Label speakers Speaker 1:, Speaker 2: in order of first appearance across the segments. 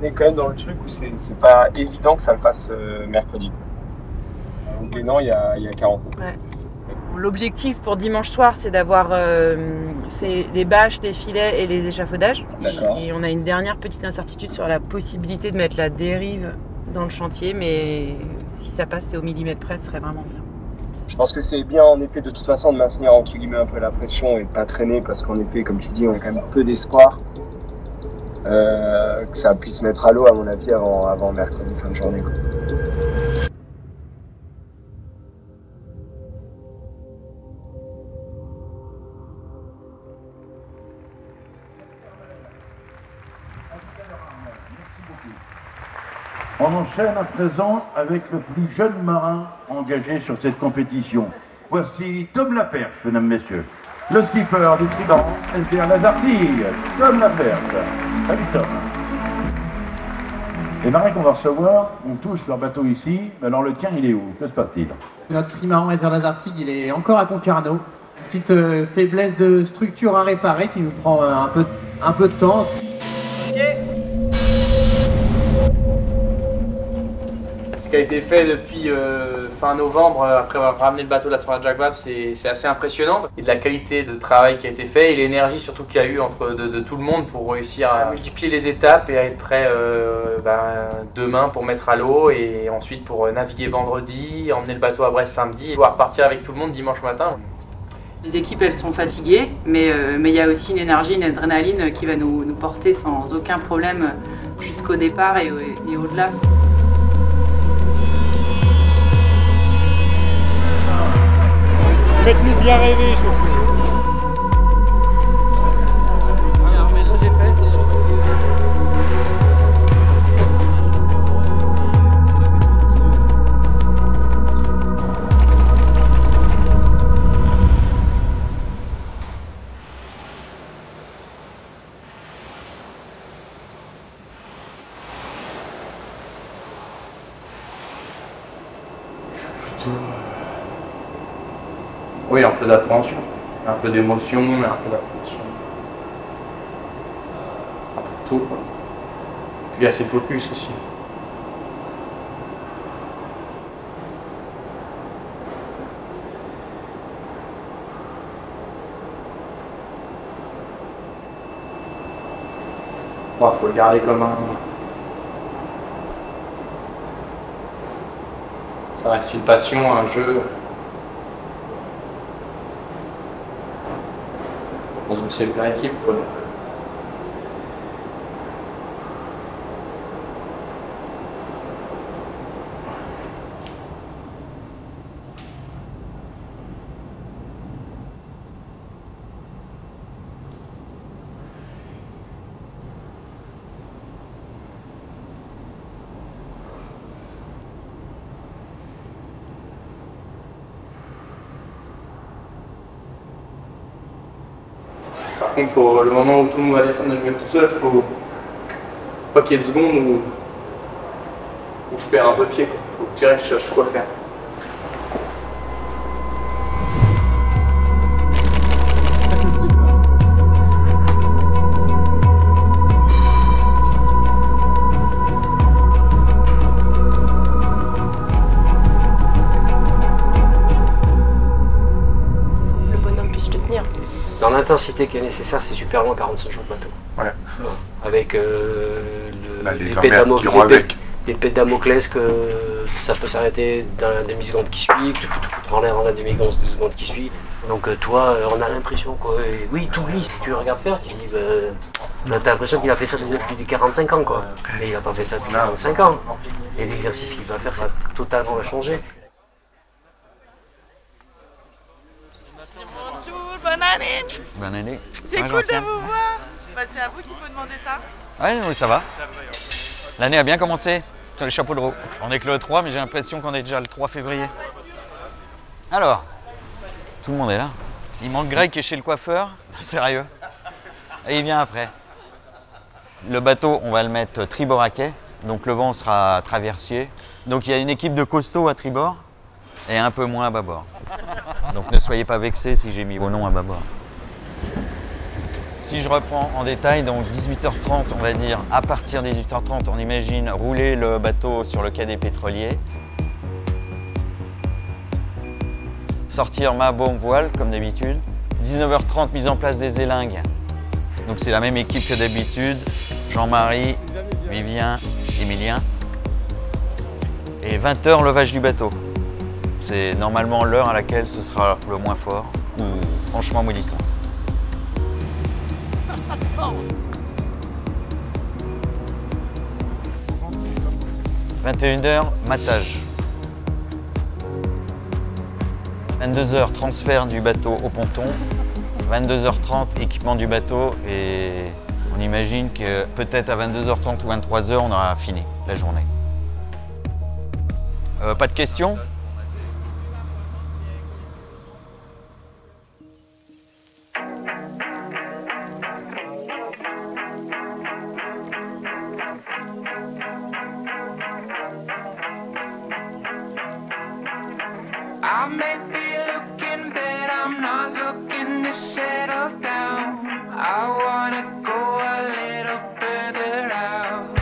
Speaker 1: est quand même dans le truc où c'est pas évident que ça le fasse mercredi. Donc non, il y a 40.
Speaker 2: Ouais. L'objectif pour dimanche soir, c'est d'avoir fait les bâches, les filets et les échafaudages. Et on a une dernière petite incertitude sur la possibilité de mettre la dérive dans le chantier, mais si ça passe, c'est au millimètre près, ce serait vraiment bien.
Speaker 1: Je pense que c'est bien en effet de toute façon de maintenir entre guillemets un peu la pression et de pas traîner parce qu'en effet, comme tu dis, on a quand même peu d'espoir que ça puisse mettre à l'eau à mon avis avant mercredi fin de journée, quoi.
Speaker 3: On enchaîne à présent avec le plus jeune marin engagé sur cette compétition. Voici Tom Laperche, mesdames, messieurs, le skipper du Trident, SDR Lazartigue. Tom Laperche. Salut Tom. Les marins qu'on va recevoir ont tous leur bateau ici, mais alors le tien il est où? Que se passe-t-il?
Speaker 4: Notre trimaran SDR Lazartigue, il est encore à Concarneau. Petite faiblesse de structure à réparer qui nous prend un peu de temps.
Speaker 5: Okay. Ce qui a été fait depuis fin novembre, après avoir ramené le bateau de la tournée Jack Vabre, c'est assez impressionnant. Et de la qualité de travail qui a été fait et l'énergie surtout qu'il y a eu de tout le monde pour réussir à multiplier les étapes et à être prêt demain pour mettre à l'eau et ensuite pour naviguer vendredi, emmener le bateau à Brest samedi et pouvoir repartir avec tout le monde dimanche matin.
Speaker 2: Les équipes, elles sont fatiguées, mais il y a aussi une énergie, une adrénaline qui va nous porter sans aucun problème jusqu'au départ et au-delà.
Speaker 6: Faites-nous bien rêver, surtout.
Speaker 5: Oui, un peu d'appréhension, un peu d'émotion, mais un peu d'appréhension. Un peu de tout, quoi. Puis assez focus aussi. Bon, faut le garder comme un... Ça reste une passion, un jeu. Dans une super équipe, quoi. Par contre, le moment où tout le monde va descendre, je vais tout seul, faut pas qu'il y ait des secondes où je perds un peu de pied. Faut que direct je cherche quoi faire.
Speaker 7: Dans l'intensité qui est nécessaire, c'est super long, 45 jours de bateau.
Speaker 8: Ouais.
Speaker 7: Avec l'épée de Damoclès que ça peut s'arrêter dans la demi-seconde qui suit, que tu prends l'air dans la demi-seconde qui suit. Donc toi, on a l'impression quoi. Et oui, tout lui, si tu le regardes faire, tu dis, t'as l'impression qu'il a fait ça depuis 45 ans quoi. Mais il n'a pas fait ça depuis 45 ans. Et l'exercice qu'il va faire, ça a totalement changé.
Speaker 9: Bonne année!
Speaker 10: Bonne année!
Speaker 9: C'est cool de vous voir! Bah, c'est à vous qu'il faut demander ça.
Speaker 10: Ouais, oui, ça va. L'année a bien commencé sur les chapeaux de roue. On est que le 3, mais j'ai l'impression qu'on est déjà le 3 février. Alors, tout le monde est là. Il manque Greg qui est chez le coiffeur. Sérieux. Et il vient après. Le bateau, on va le mettre tribord à quai. Donc le vent sera traversier. Donc il y a une équipe de costauds à tribord et un peu moins à bâbord. Donc ne soyez pas vexés si j'ai mis vos noms à bâbord. si je reprends en détail, donc 18h30, on va dire, à partir de 18h30, on imagine rouler le bateau sur le quai des pétroliers. Sortir mât, baume, voile, comme d'habitude. 19h30, mise en place des élingues. Donc c'est la même équipe que d'habitude. Jean-Marie, Vivien, Emilien. Et 20h, levage du bateau. C'est normalement l'heure à laquelle ce sera le moins fort ou franchement maudissant. 21h, matage. 22h, transfert du bateau au ponton. 22h30, équipement du bateau. Et on imagine que peut-être à 22h30 ou 23h, on aura fini la journée. Pas de questions ?
Speaker 6: I may be looking, but I'm not looking to settle down. I wanna go a little further out.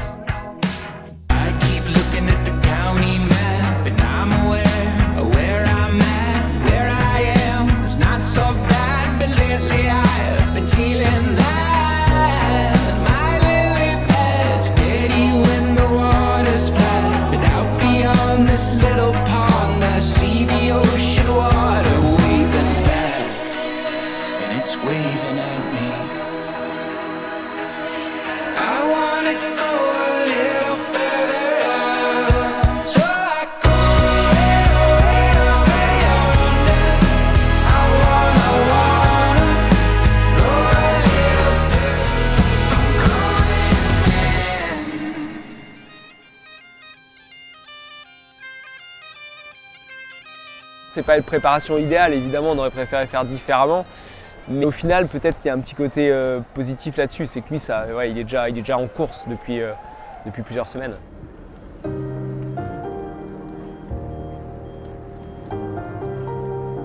Speaker 6: I keep looking at the county map, and I'm aware of where I'm at, where I am. It's not so bad, but lately I've been feeling that my lily pad steady when the water's flat, but out beyond this little pond I see the ocean water waving back, and it's waving at me. I wanna go a little further out, so I go way yonder. I wanna go a little further. I'm going in.
Speaker 8: C'est pas une préparation idéale, évidemment, on aurait préféré faire différemment. Mais au final, peut-être qu'il y a un petit côté positif là-dessus, c'est que lui, il est déjà en course depuis plusieurs semaines.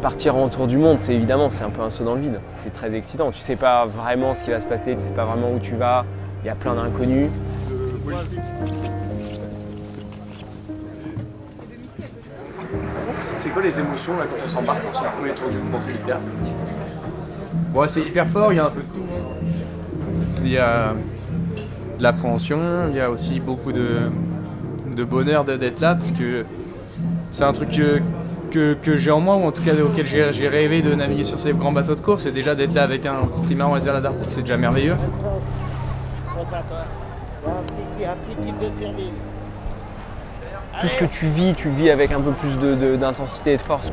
Speaker 8: Partir en tour du monde, c'est un peu un saut dans le vide. C'est très excitant. Tu sais pas vraiment ce qui va se passer, tu sais pas vraiment où tu vas. Il y a plein d'inconnus.
Speaker 5: C'est quoi les émotions là, quand on s'embarque pour son premier tour du monde en solitaire?
Speaker 11: Bon, c'est hyper fort, il y a un peu de tout. Il y a de l'appréhension, il y a aussi beaucoup de bonheur d'être là, parce que c'est un truc que j'ai en moi, ou en tout cas auquel j'ai rêvé de naviguer sur ces grands bateaux de course, et déjà d'être là avec un petit trimaran réserve l'Antarctique, c'est déjà merveilleux.
Speaker 8: Tout ce que tu vis avec un peu plus d'intensité et de force.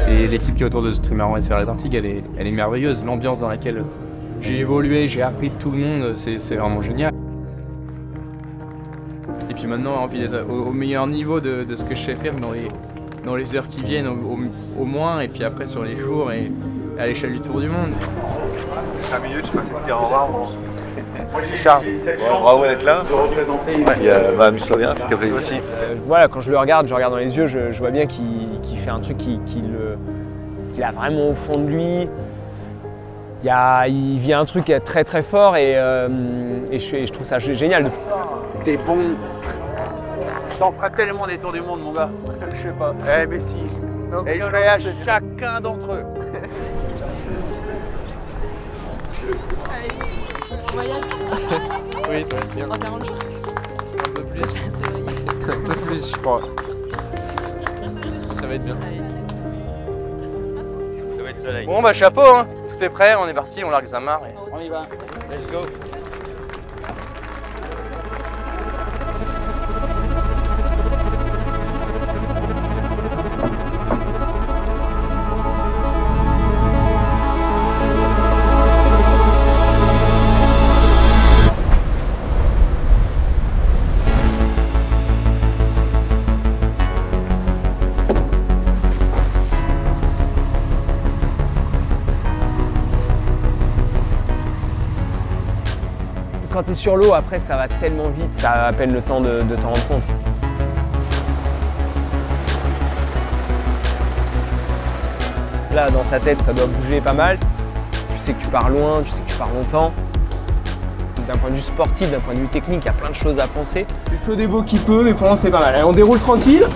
Speaker 11: Et l'équipe qui est autour de ce trimaran SVR l'Antarctique, elle est merveilleuse. L'ambiance dans laquelle j'ai évolué, j'ai appris de tout le monde, c'est vraiment génial. Et puis maintenant, envie d'être au meilleur niveau de ce que je sais faire dans les heures qui viennent au moins, et puis après sur les jours et à l'échelle du tour du monde.
Speaker 12: 5 minutes, je peux te dire au revoir.
Speaker 5: Moi c'est Charles.
Speaker 12: Bravo d'être là. Il y a Muslovien, Gabriel aussi.
Speaker 8: Voilà, quand je le regarde dans les yeux, je vois bien qu'il fait un truc qu'il a vraiment au fond de lui. Il vit un truc très très fort et je trouve ça génial.
Speaker 12: T'es bon.
Speaker 5: T'en feras tellement des tours du monde, mon gars. Je sais pas.
Speaker 12: Eh, mais si.
Speaker 5: Et je vais à chacun d'entre eux.
Speaker 13: Allez, on voyage.
Speaker 11: Oui, ça va être bien.
Speaker 13: En 40 jours.
Speaker 11: Un peu plus.
Speaker 13: Un
Speaker 11: peu plus, je crois. Ça va être bien.
Speaker 10: Ça va être soleil.
Speaker 5: Bon bah chapeau, hein. Tout est prêt, on est parti, on largue sa marre et on y va.
Speaker 10: Let's go.
Speaker 8: Quand tu es sur l'eau, après, ça va tellement vite, tu as à peine le temps de t'en rendre compte. Là, dans sa tête, ça doit bouger pas mal. Tu sais que tu pars loin, tu sais que tu pars longtemps. D'un point de vue sportif, d'un point de vue technique, il y a plein de choses à penser.
Speaker 14: C'est saut des beaux qui peut, mais pour l'instant c'est pas mal. Allez, on déroule tranquille.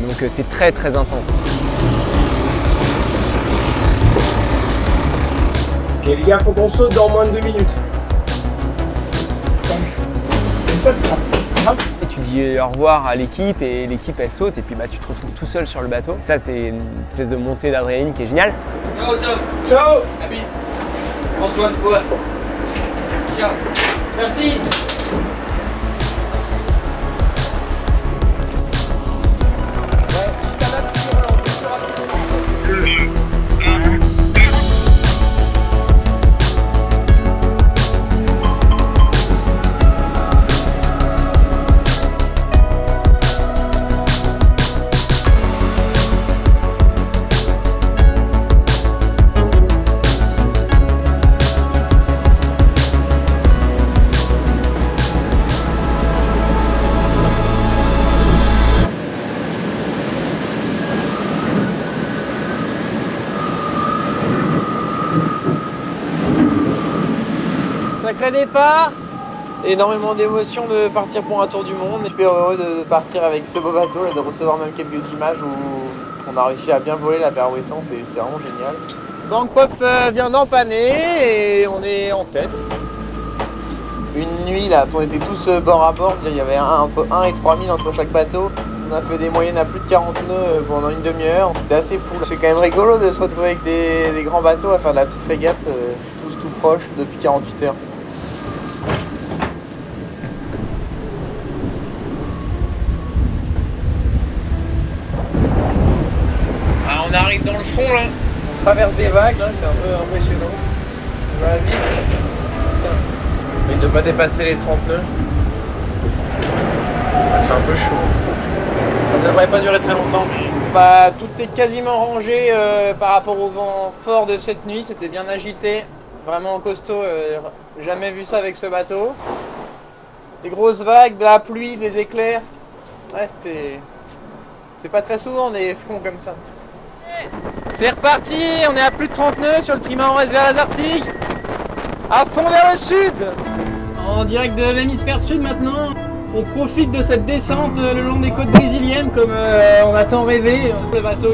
Speaker 8: Donc c'est très très intense.
Speaker 14: Ok les gars, faut qu'on saute dans moins de 2 minutes.
Speaker 8: Et tu dis au revoir à l'équipe et l'équipe elle saute et puis bah, tu te retrouves tout seul sur le bateau. Ça c'est une espèce de montée d'adrénaline qui est géniale.
Speaker 5: Ciao Tom.
Speaker 14: Ciao.
Speaker 5: La bise. Prends soin de toi. Ciao. Merci.
Speaker 4: Sacré départ, énormément d'émotions de partir pour un tour du monde. Super heureux de partir avec ce beau bateau et de recevoir même quelques images où on a réussi à bien voler la Peruescent, c'est vraiment génial. Bancroft vient d'empanner et on est en tête. Une nuit là, on était tous bord à bord, il y avait entre 1 et 3 000 entre chaque bateau. On a fait des moyennes à plus de 40 nœuds pendant une demi-heure, c'était assez fou. C'est quand même rigolo de se retrouver avec des grands bateaux à faire de la petite régate, tous tout proches depuis 48 heures. Alors on arrive dans le fond là, on traverse des vagues, là, c'est un peu impressionnant. On va vite. Mais de ne pas dépasser les 30 nœuds. C'est un peu chaud. Ça ne devrait pas durer très longtemps. Mais... Bah, tout est quasiment rangé par rapport au vent fort de cette nuit. C'était bien agité, vraiment costaud. Jamais vu ça avec ce bateau. Des grosses vagues, de la pluie, des éclairs. Ouais, c'était... C'est pas très souvent des fronts comme ça. C'est reparti, on est à plus de 30 nœuds sur le trimaran vers la Zartigue. À fond vers le sud. En direct de l'hémisphère sud maintenant. On profite de cette descente le long des côtes brésiliennes comme on a tant rêvé. Ce bateau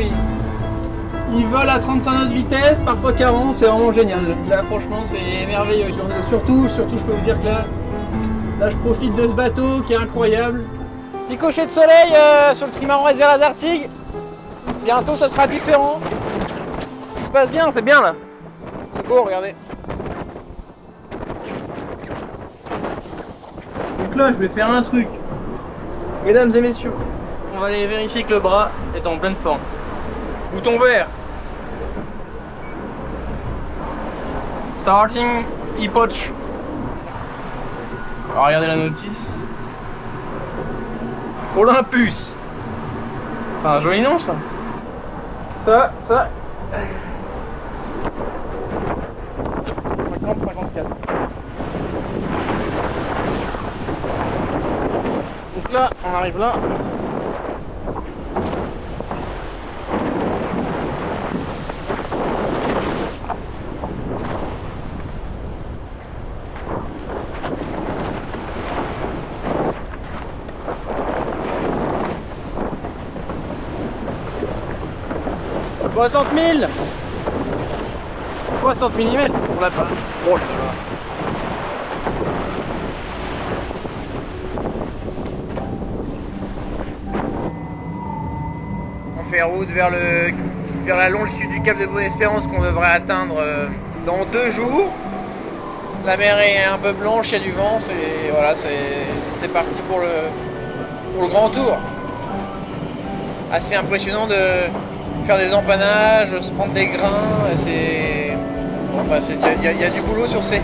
Speaker 4: il vole à 35 nœuds de vitesse, parfois 40, c'est vraiment génial. Là franchement c'est merveilleux. Surtout je peux vous dire que là je profite de ce bateau qui est incroyable. Petit cocher de soleil sur le trimaran vers la Zartigue. Bientôt ça sera différent. Ça se passe bien, c'est bien là. C'est beau, regardez. Donc là, je vais faire un truc. Mesdames et messieurs, on va aller vérifier que le bras est en pleine forme. Bouton vert. Starting e-poach. Alors regardez la notice. Olympus. C'est un joli nom ça. Ça. 50, 54. Donc là, on arrive là. « 60 000 » 60 mm, on l'a pas. Oh là là. On fait route vers la longitude du cap de Bonne-Espérance qu'on devrait atteindre dans 2 jours. La mer est un peu blanche, il y a du vent, voilà, c'est parti pour le grand tour. Assez impressionnant de faire des empannages, se prendre des grains, il y a du boulot sur ces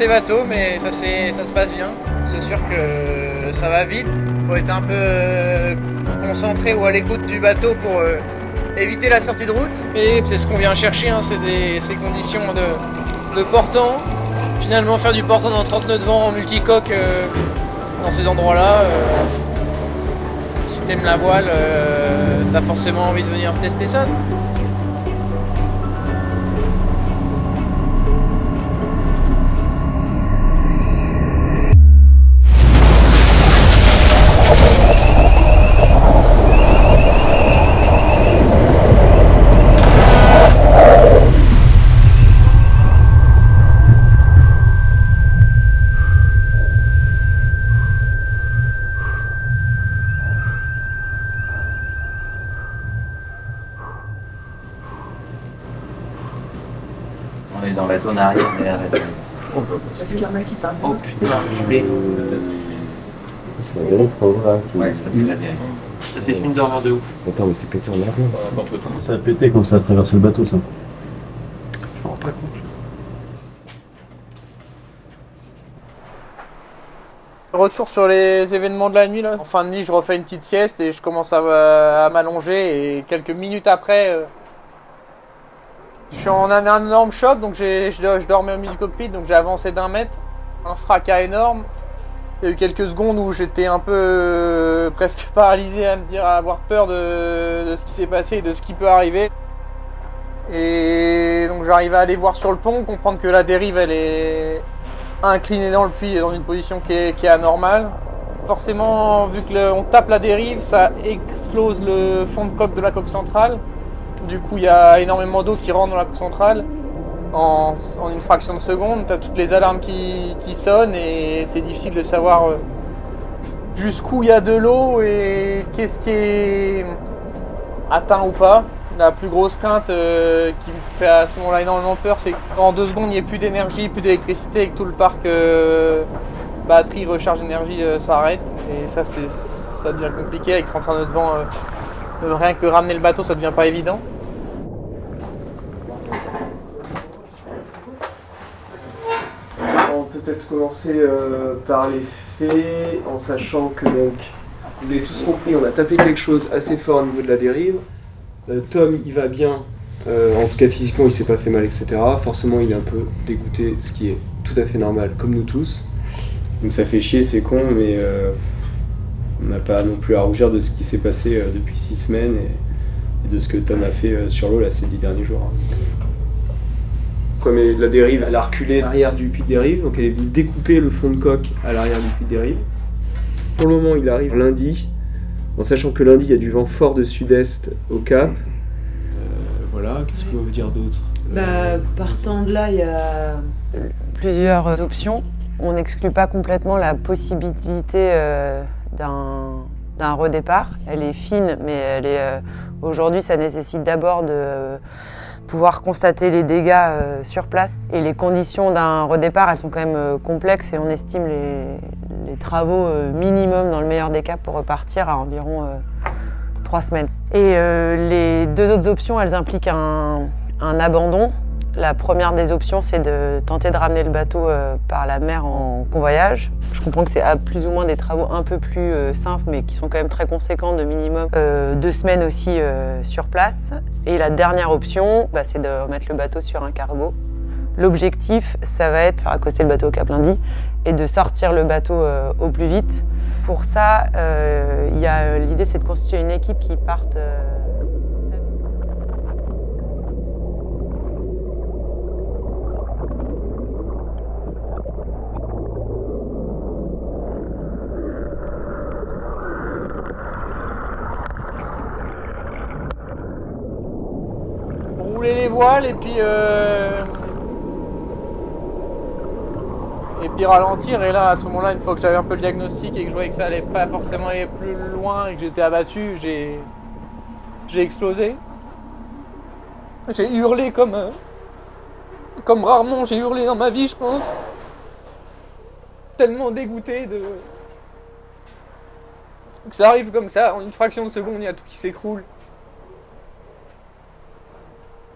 Speaker 4: bateaux, mais ça se passe bien. C'est sûr que ça va vite, il faut être un peu concentré ou à l'écoute du bateau pour éviter la sortie de route. Et c'est ce qu'on vient chercher, hein, c'est ces conditions de portant, Finalement, faire du portant dans 30 nœuds de vent en multicoque dans ces endroits-là, si t'aimes la voile, t'as forcément envie de venir tester ça.
Speaker 15: On est dans la zone arrière derrière la dérive.
Speaker 13: C'est Germain qui parle.
Speaker 15: Oh putain, enculé.
Speaker 16: C'est la dérive, faut voir.
Speaker 15: Ouais, ça c'est la dérive. Ça fait une dormeur de ouf.
Speaker 16: Attends, mais c'est pété en arrière. Ça a pété quand ça a traversé le bateau, ça. Je m'en rends pas compte.
Speaker 4: Retour sur les événements de la nuit là. En fin de nuit, je refais une petite sieste et je commence à m'allonger et quelques minutes après, je suis en un énorme choc, donc je dormais au milieu du cockpit, donc j'ai avancé d'1 mètre, un fracas énorme. Il y a eu quelques secondes où j'étais un peu presque paralysé à me dire, à avoir peur de ce qui s'est passé et de ce qui peut arriver. Et donc j'arrive à aller voir sur le pont, comprendre que la dérive elle est inclinée dans le puits et dans une position qui est anormale. Forcément, vu que on tape la dérive, ça explose le fond de coque de la coque centrale. Du coup, il y a énormément d'eau qui rentre dans la coque centrale en une fraction de seconde. Tu as toutes les alarmes qui sonnent et c'est difficile de savoir jusqu'où il y a de l'eau et qu'est-ce qui est atteint ou pas. La plus grosse crainte qui me fait à ce moment-là énormément peur, c'est qu'en 2 secondes, il n'y ait plus d'énergie, plus d'électricité et que tout le parc batterie, recharge énergie s'arrête. Et ça devient compliqué avec 35 nœuds de vent. Rien que ramener le bateau, ça devient pas évident.
Speaker 14: On peut peut-être commencer par les faits, en sachant que donc, vous avez tous compris, on a tapé quelque chose assez fort au niveau de la dérive. Tom, il va bien, en tout cas physiquement, il s'est pas fait mal, etc. Forcément, il est un peu dégoûté, ce qui est tout à fait normal, comme nous tous. Donc ça fait chier, c'est con, mais on n'a pas non plus à rougir de ce qui s'est passé depuis 6 semaines et de ce que Tom a fait sur l'eau là ces 10 derniers jours. Ouais, mais la dérive, elle a reculé à l'arrière du puits de dérive, donc elle est venue découper le fond de coque à l'arrière du puits de dérive. Pour le moment, il arrive lundi, en sachant que lundi, il y a du vent fort de sud-est au cap. Voilà, qu'est-ce qu'on veut dire d'autre
Speaker 2: Partant de là, il y a plusieurs options. On n'exclut pas complètement la possibilité d'un redépart. Elle est fine, mais aujourd'hui, ça nécessite d'abord de pouvoir constater les dégâts sur place. Et les conditions d'un redépart, elles sont quand même complexes et on estime les travaux minimum, dans le meilleur des cas, pour repartir à environ 3 semaines. Et les 2 autres options, elles impliquent un abandon. La première des options, c'est de tenter de ramener le bateau par la mer en convoyage. Je comprends que c'est plus ou moins des travaux un peu plus simples, mais qui sont quand même très conséquents, de minimum 2 semaines aussi sur place. Et la dernière option, c'est de remettre le bateau sur un cargo. L'objectif, ça va être de faire accoster le bateau au Cap Lundi et de sortir le bateau au plus vite. Pour ça, l'idée, c'est de constituer une équipe qui parte
Speaker 4: rouler les voiles et puis ralentir. Et là, à ce moment-là, une fois que j'avais un peu le diagnostic et que je voyais que ça allait pas forcément aller plus loin et que j'étais abattu, j'ai explosé. J'ai hurlé comme rarement j'ai hurlé dans ma vie, je pense. Tellement dégoûté que ça arrive comme ça, en une fraction de seconde, il y a tout qui s'écroule.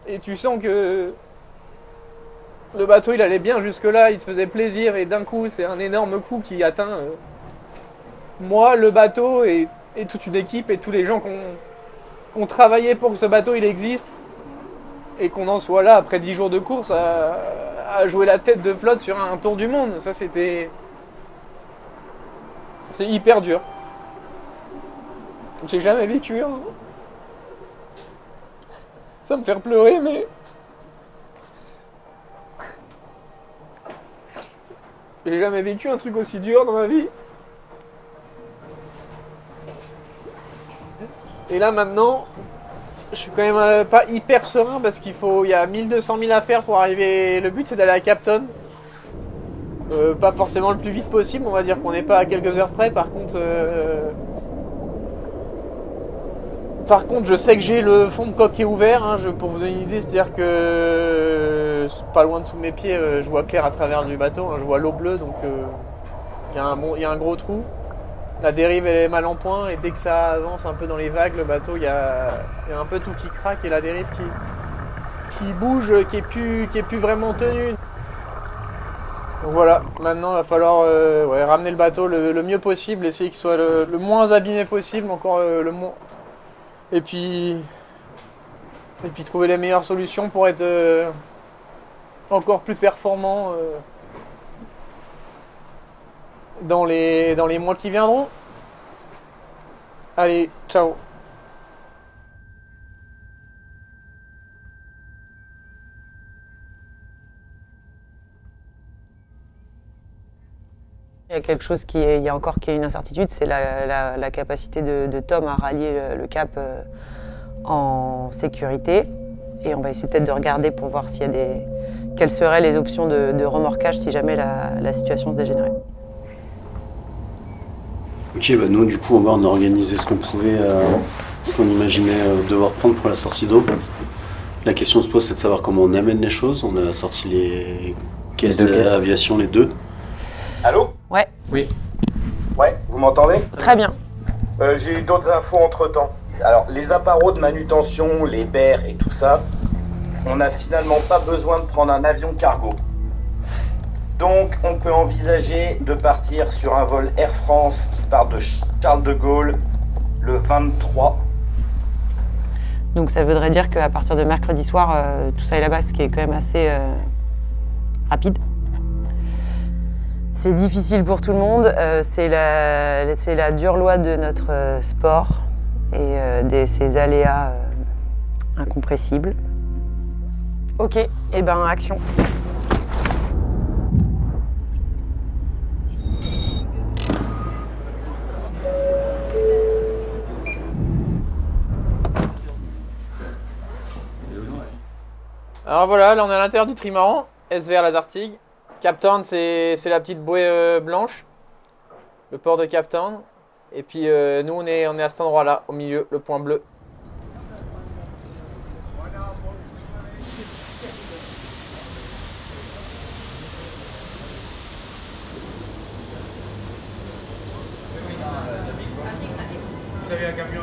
Speaker 4: Et tu sens que le bateau, il allait bien jusque-là, il se faisait plaisir, et d'un coup, c'est un énorme coup qui atteint moi, le bateau, et toute une équipe, et tous les gens qui ont travaillé pour que ce bateau, il existe, et qu'on en soit là, après 10 jours de course, à jouer la tête de flotte sur un tour du monde. Ça, c'était... C'est hyper dur. J'ai jamais vécu, hein. Ça me fait pleurer, mais... J'ai jamais vécu un truc aussi dur dans ma vie. Et là, maintenant, je suis quand même pas hyper serein parce qu'il y a 1200 000 à faire pour arriver. Le but, c'est d'aller à Capton. Pas forcément le plus vite possible, on va dire qu'on n'est pas à quelques heures près. Par contre, je sais que j'ai le fond de coque qui est ouvert, hein, pour vous donner une idée, c'est-à-dire que pas loin dessous de mes pieds, je vois clair à travers du bateau, hein, je vois l'eau bleue, donc il y a un gros trou. La dérive elle est mal en point et dès que ça avance un peu dans les vagues, le bateau, il y a un peu tout qui craque et la dérive qui bouge, qui est plus vraiment tenue. Donc voilà, maintenant il va falloir ramener le bateau le mieux possible, essayer qu'il soit le moins abîmé possible, encore le moins. Et puis trouver les meilleures solutions pour être encore plus performant dans les mois qui viendront. Allez, ciao.
Speaker 2: Il y a quelque chose qui est une incertitude, c'est la capacité de Tom à rallier le cap en sécurité. Et on va essayer peut-être de regarder pour voir quelles seraient les options de remorquage si jamais la situation se dégénérait.
Speaker 16: Ok, bah nous du coup on a organisé ce qu'on pouvait, ce qu'on imaginait devoir prendre pour la sortie d'eau. La question se pose, c'est de savoir comment on amène les choses. On a sorti les caisses aviation, les deux.
Speaker 1: Allô?
Speaker 2: Ouais.
Speaker 1: Oui. Ouais, vous m'entendez?
Speaker 2: Très bien.
Speaker 1: J'ai eu d'autres infos entre-temps. Alors, les appareaux de manutention, les berres et tout ça, on n'a finalement pas besoin de prendre un avion cargo. Donc, on peut envisager de partir sur un vol Air France qui part de Charles de Gaulle le 23.
Speaker 2: Donc, ça voudrait dire qu'à partir de mercredi soir, tout ça est là-bas, ce qui est quand même assez rapide. C'est difficile pour tout le monde, c'est la dure loi de notre sport et ces aléas incompressibles. Ok, et ben action.
Speaker 4: Alors voilà, là on est à l'intérieur du trimaran, SVR La Dartigue. Captown, c'est la petite bouée blanche, le port de Captown. Et puis nous, on est à cet endroit-là, au milieu, le point bleu.
Speaker 3: Vous avez un camion?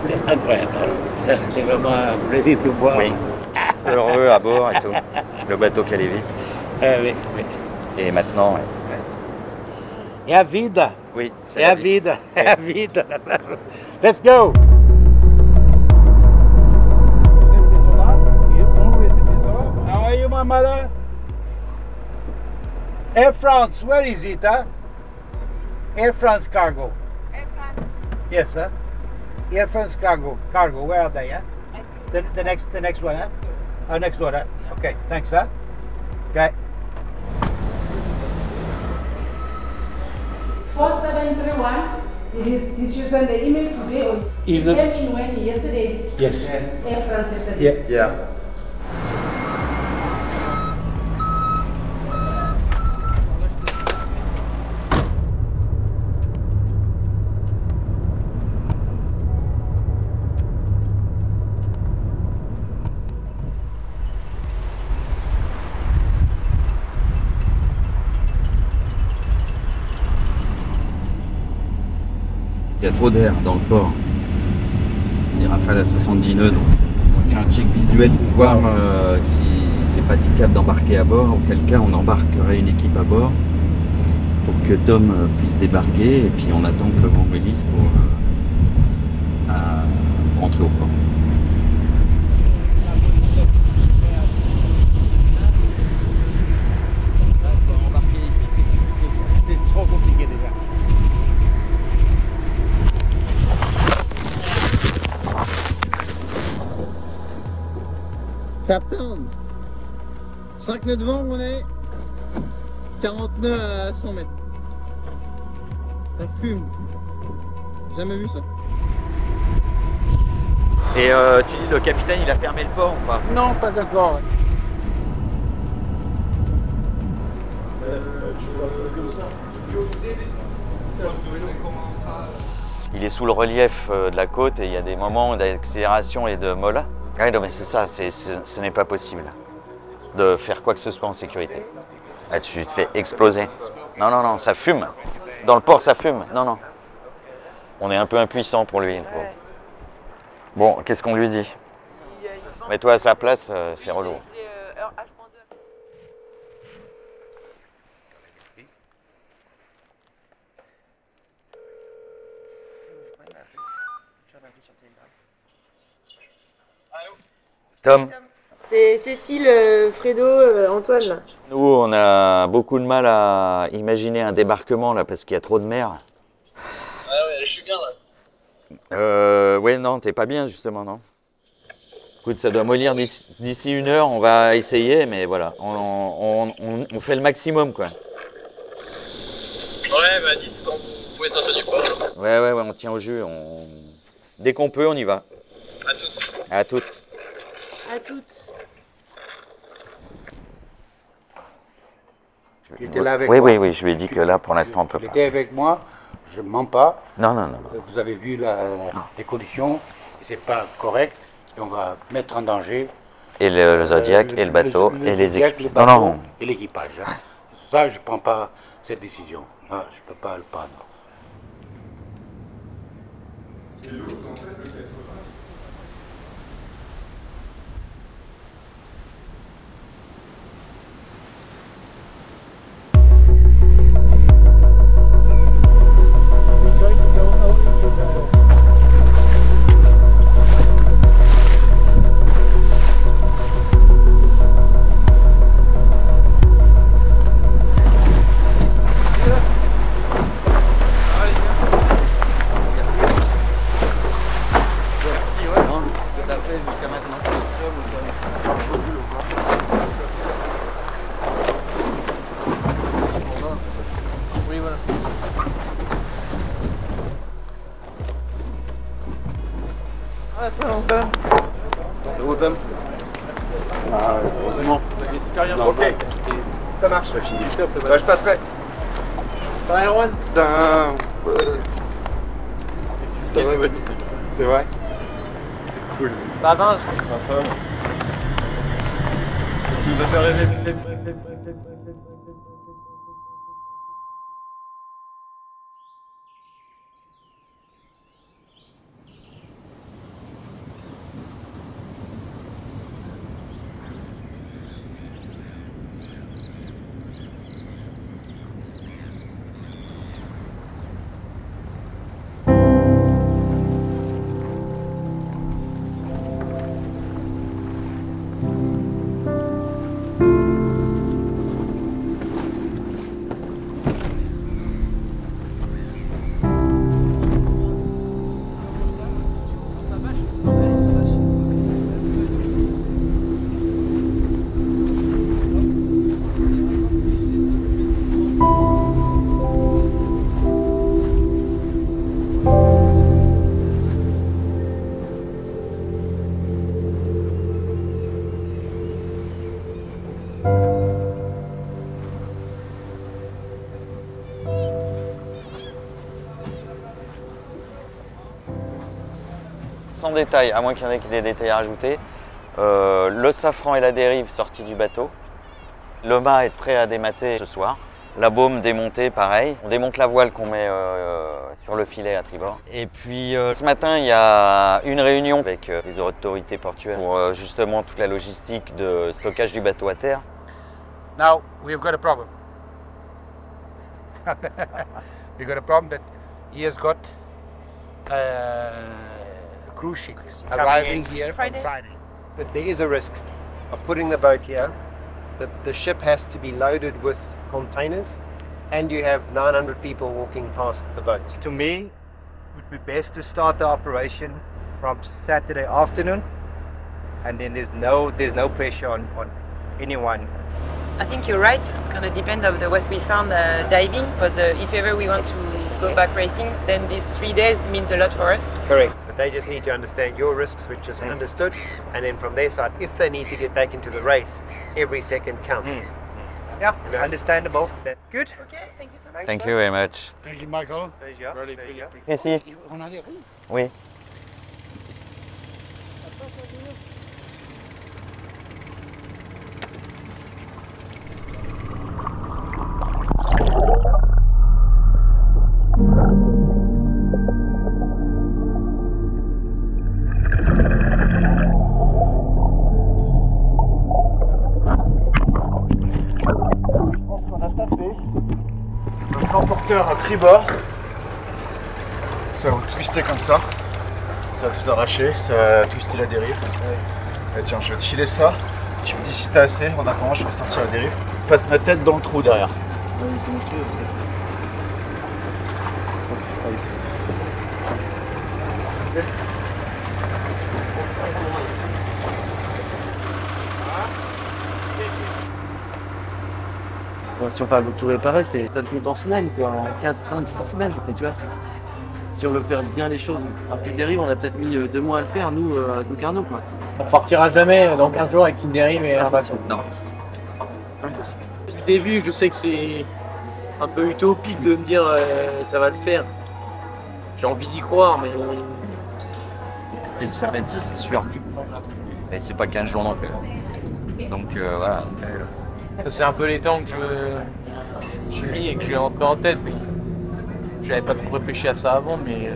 Speaker 17: C'était incroyable. Ça, c'était vraiment un plaisir de voir.
Speaker 10: Oui. Heureux à bord et tout. Le bateau qui allait vite.
Speaker 17: Oui, oui.
Speaker 10: Et maintenant,
Speaker 17: Et à vide.
Speaker 10: Oui,
Speaker 17: Et à vide. Et à vide. Let's go.
Speaker 18: How are you, my mother? Air France, where is it, huh? Air France cargo.
Speaker 9: Air France.
Speaker 18: Yes, sir. Air France cargo. Cargo, where are they, huh? The next one, huh? Oh, next one, huh? Okay, thanks, sir. Okay.
Speaker 19: 4731. Did you send the email today or
Speaker 18: Is
Speaker 19: it
Speaker 18: it-
Speaker 19: came in when yesterday?
Speaker 18: Yes.
Speaker 19: Air France yesterday.
Speaker 18: Yeah.
Speaker 15: Il y a trop d'air dans le port. Les rafales à 70 nœuds, donc on fait un check visuel pour voir si c'est praticable d'embarquer à bord. Auquel cas, on embarquerait une équipe à bord pour que Tom puisse débarquer et puis on attend que le vent glisse pour rentrer au port.
Speaker 4: Islande. 5 nœuds de vent, on est 40 nœuds à 100 mètres. Ça fume. Jamais vu ça.
Speaker 10: Et tu dis le capitaine il a fermé le port ou pas?
Speaker 4: Non, pas d'accord.
Speaker 10: Il est sous le relief de la côte et il y a des moments d'accélération et de molle. Ah non mais c'est ça, ce n'est pas possible de faire quoi que ce soit en sécurité. Là tu te fais exploser. Non, non, non, ça fume. Dans le port ça fume. Non, non. On est un peu impuissant pour lui. Bon, qu'est-ce qu'on lui dit? Mets-toi à sa place, c'est relou. Tom.
Speaker 2: C'est Cécile, Fredo, Antoine là.
Speaker 10: Nous, on a beaucoup de mal à imaginer un débarquement là parce qu'il y a trop de mer.
Speaker 4: Ah ouais, je suis bien là.
Speaker 10: Ouais, non, t'es pas bien justement, non? Écoute, ça doit mollir d'ici 1 heure, on va essayer, mais voilà, on fait le maximum quoi.
Speaker 4: Ouais, bah dites quand vous pouvez sortir du port.
Speaker 10: Ouais, on tient au jus, dès qu'on peut, on y va.
Speaker 4: À toutes.
Speaker 10: À toutes.
Speaker 2: À toutes.
Speaker 18: Tu étais là avec
Speaker 10: oui,
Speaker 18: moi.
Speaker 10: oui, je lui ai dit que là, pour l'instant, on peut
Speaker 18: Tu
Speaker 10: pas.
Speaker 18: étais avec moi, je ne mens pas.
Speaker 10: Non, non, non.
Speaker 18: Vous avez vu les conditions, c'est pas correct, et on va mettre en danger.
Speaker 10: Et le Zodiac, et le bateau, et les
Speaker 18: Zodiac,
Speaker 10: équipes.
Speaker 18: le bateau
Speaker 10: Non, non.
Speaker 18: et l'équipage. Hein. Ça, je ne prends pas cette décision. Ah, je ne peux pas le prendre.
Speaker 12: Heureusement.
Speaker 4: Super bien.
Speaker 12: Ok, ça marche. Bah, je passerai.
Speaker 4: Ça va, Erwan?
Speaker 12: Putain. Ça va, Bonnie. C'est vrai? C'est cool.
Speaker 4: Ça va,
Speaker 12: Tu nous as fait rêver.
Speaker 10: Sans détail, à moins qu'il y en ait des détails à rajouter, le safran et la dérive sortis du bateau, le mât est prêt à démater ce soir, la baume démontée pareil, on démonte la voile qu'on met sur le filet à tribord. Et puis ce matin il y a une réunion avec les autorités portuaires pour justement toute la logistique de stockage du bateau à terre.
Speaker 18: Now, we've got a problem. We've got a problem that he has got cruise ship arriving here on Friday.
Speaker 20: But there is a risk of putting the boat here. The ship has to be loaded with containers, and you have 900 people walking past the boat.
Speaker 21: To me, it would be best to start the operation from Saturday afternoon
Speaker 18: and then there's no pressure on anyone.
Speaker 2: I think you're right. It's going to depend on what we found diving, because if ever we want to go back racing, then these 3 days means a lot for us.
Speaker 18: Correct. But they just need to understand your risks, which is understood, and then from their side, if they need to get back into the race, every second counts. Yeah, understandable. Good.
Speaker 2: Okay, thank you so much.
Speaker 10: Thank you very much.
Speaker 18: Thank you, Michael. Pleasure.
Speaker 8: Ici.
Speaker 18: On a les roues.
Speaker 8: Oui.
Speaker 3: L'emporteur à tribord, ça va twister comme ça, ça va tout arracher, ça va twister la dérive. Et tiens, je vais te filer ça, tu me dis si t'as assez, en attendant je vais sortir la dérive. Je passe ma tête dans le trou derrière.
Speaker 7: Si on parle de tout réparer, ça se compte en semaines, quoi, en 4, 5, 6 semaines, tu vois. Si on veut faire bien les choses, un petit dérive, on a peut-être mis 2 mois à le faire, nous, avec nos carnaux, quoi.
Speaker 4: On partira jamais dans 15 jours avec une dérive et un bateau.
Speaker 7: Non. Impossible.
Speaker 4: Depuis le début, je sais que c'est un peu utopique de me dire ça va le faire. J'ai envie d'y croire, mais...
Speaker 15: Une semaine, c'est sûr. Mais c'est pas 15 jours non plus. Donc voilà.
Speaker 4: Ça, c'est un peu les temps que je me suis mis et que j'ai un peu en tête. Mais j'avais pas trop réfléchi à ça avant, mais...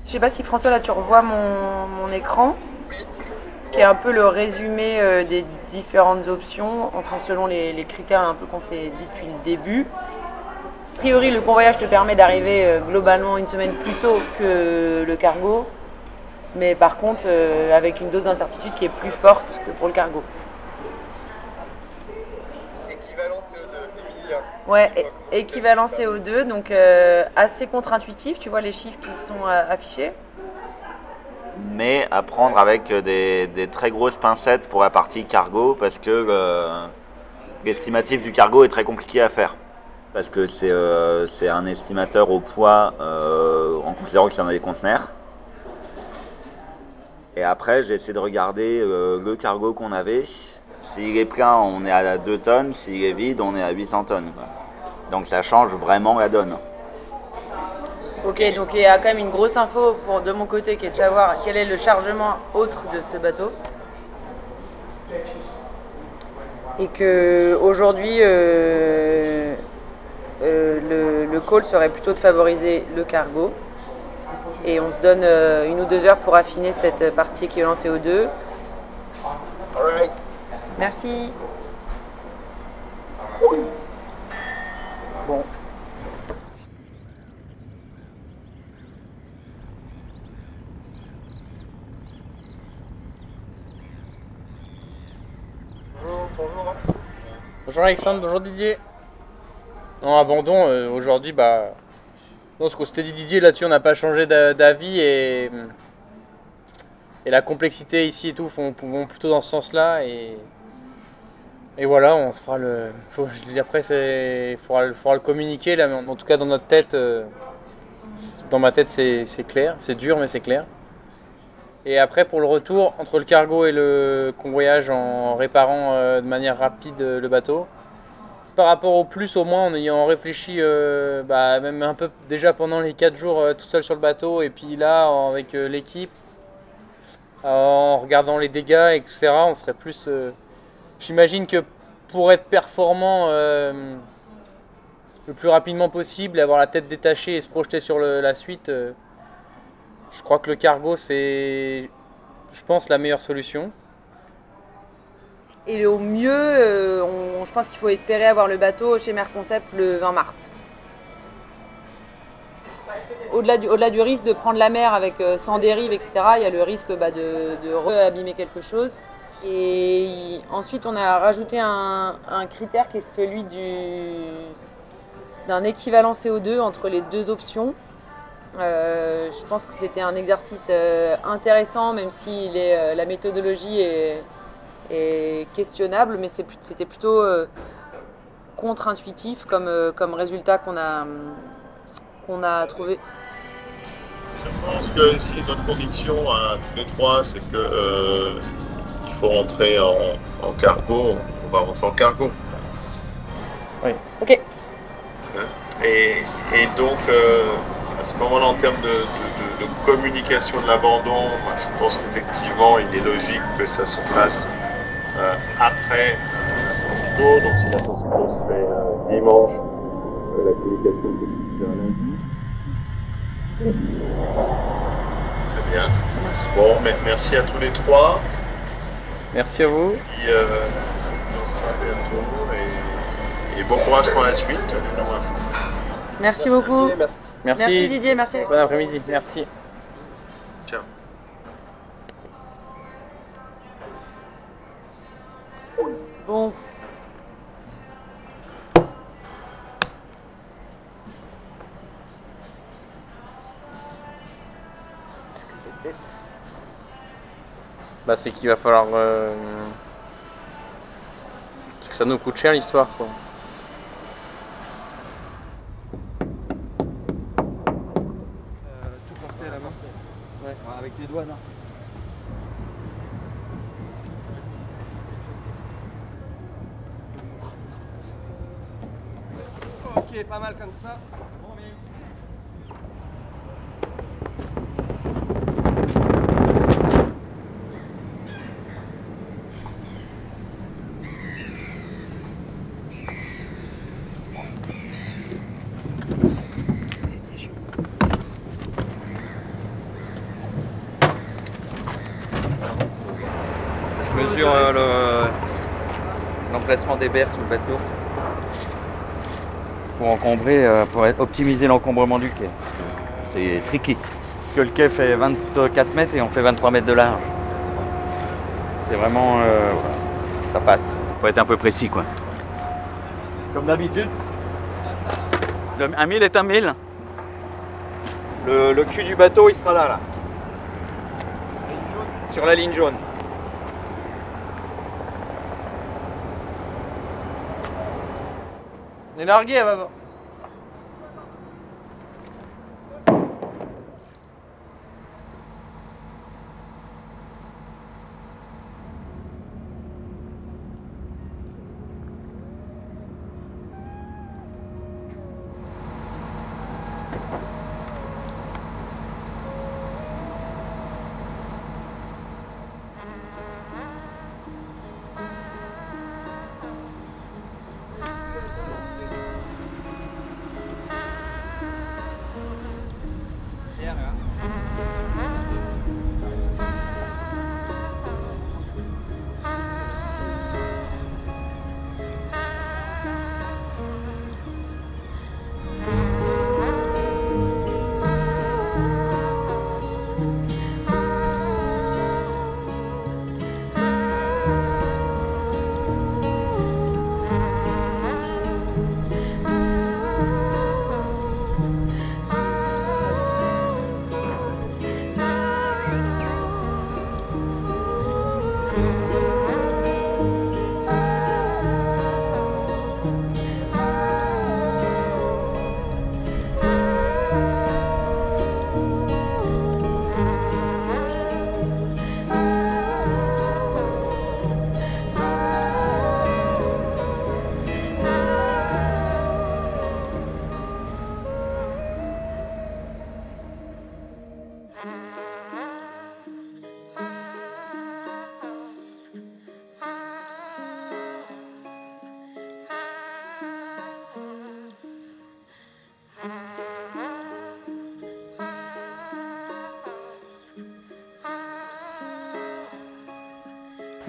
Speaker 2: Je sais pas si François, là tu revois mon écran, qui est un peu le résumé des différentes options, enfin selon les critères un peu qu'on s'est dit depuis le début. A priori, le convoyage te permet d'arriver globalement une semaine plus tôt que le cargo, mais par contre avec une dose d'incertitude qui est plus forte que pour le cargo.
Speaker 20: Équivalent CO2, Emilia.
Speaker 2: Ouais, équivalent CO2, donc assez contre-intuitif, tu vois les chiffres qui sont affichés.
Speaker 10: Mais à prendre avec des très grosses pincettes pour la partie cargo, parce que l'estimatif du cargo est très compliqué à faire. Parce que c'est un estimateur au poids en considérant que c'est dans des conteneurs. Et après, j'ai essayé de regarder le cargo qu'on avait. S'il est plein, on est à 2 tonnes. S'il est vide, on est à 800 tonnes. Donc ça change vraiment la donne.
Speaker 2: Ok, donc il y a quand même une grosse info de mon côté qui est de savoir quel est le chargement autre de ce bateau. Et que aujourd'hui, le call serait plutôt de favoriser le cargo. Et on se donne 1 ou 2 heures pour affiner cette partie équivalent CO2. Merci. Bon.
Speaker 11: bonjour.
Speaker 4: Bonjour Alexandre, bonjour Didier. Non, abandon, aujourd'hui, bah... Non, ce qu'on s'était dit Didier, là-dessus, on n'a pas changé d'avis et la complexité ici et tout vont plutôt dans ce sens-là et voilà, on se fera le... je dis après, il faudra le communiquer, là, mais en tout cas dans notre tête, dans ma tête c'est clair, c'est dur mais c'est clair. Et après pour le retour, entre le cargo et le convoyage en réparant de manière rapide le bateau, par rapport au plus au moins en ayant réfléchi même un peu déjà pendant les 4 jours tout seul sur le bateau et puis là avec l'équipe, en regardant les dégâts etc. on serait plus... J'imagine que pour être performant le plus rapidement possible, avoir la tête détachée et se projeter sur la suite, je crois que le cargo c'est, je pense, la meilleure solution.
Speaker 2: Et au mieux, je pense qu'il faut espérer avoir le bateau chez Merconcept le 20 mars. Au-delà du risque de prendre la mer avec sans dérive, etc., il y a le risque de re-abîmer quelque chose. Et ensuite, on a rajouté un critère qui est celui d'un équivalent CO2 entre les deux options. Je pense que c'était un exercice intéressant, même si la méthodologie est questionnable, mais c'était plutôt contre-intuitif comme résultat qu'on a trouvé.
Speaker 12: Je pense que si notre conviction à tous les trois, c'est que il faut rentrer en cargo, on va rentrer en cargo.
Speaker 4: Oui.
Speaker 2: Ok.
Speaker 12: Et donc, à ce moment-là, en termes de communication de l'abandon, moi, je pense qu'effectivement, il est logique que ça se fasse après la sortie d'eau. Donc, si la sortie d'eau se fait dimanche, la communication peut se faire lundi. Très bien. Bon, merci à tous les trois.
Speaker 4: Merci à vous.
Speaker 12: Et, on se voit bientôt et bon courage pour la suite.
Speaker 2: Merci beaucoup.
Speaker 4: Merci
Speaker 2: Didier, merci.
Speaker 4: Bon après-midi, merci.
Speaker 12: Ciao.
Speaker 2: Bon.
Speaker 4: Bah c'est qu'il va falloir... Parce que ça nous coûte cher l'histoire, quoi.
Speaker 14: Tout porter à la main. Ouais. Avec les doigts, non. Ok, pas mal comme ça.
Speaker 10: Je mesure l'emplacement des berres sous le bateau pour encombrer, pour optimiser l'encombrement du quai. C'est tricky. Parce que le quai fait 24 mètres et on fait 23 mètres de large. C'est vraiment... ça passe. Faut être un peu précis, quoi. Comme d'habitude. Un mille est un mille. Le cul du bateau, il sera là. Sur la ligne jaune.
Speaker 4: On est largué, elle va voir.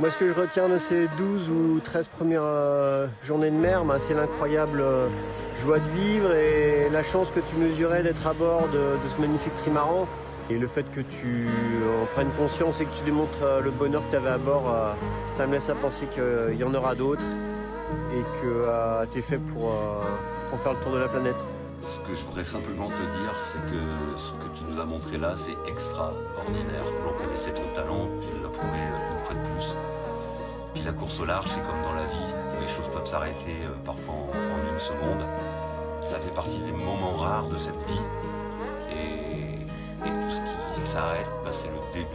Speaker 14: Moi, ce que je retiens de ces 12 ou 13 premières journées de mer, c'est l'incroyable joie de vivre et la chance que tu mesurais d'être à bord de ce magnifique trimaran. Et le fait que tu en prennes conscience et que tu démontres le bonheur que tu avais à bord, ça me laisse à penser qu'il y en aura d'autres et que tu es fait pour faire le tour de la planète.
Speaker 21: Ce que je voudrais simplement te dire, c'est que ce que tu nous as montré là, c'est extraordinaire. On connaissait ton talent, tu l'as prouvé une fois de plus. Puis la course au large, c'est comme dans la vie, les choses peuvent s'arrêter parfois en une seconde. Ça fait partie des moments rares de cette vie. Et tout ce qui s'arrête, c'est le début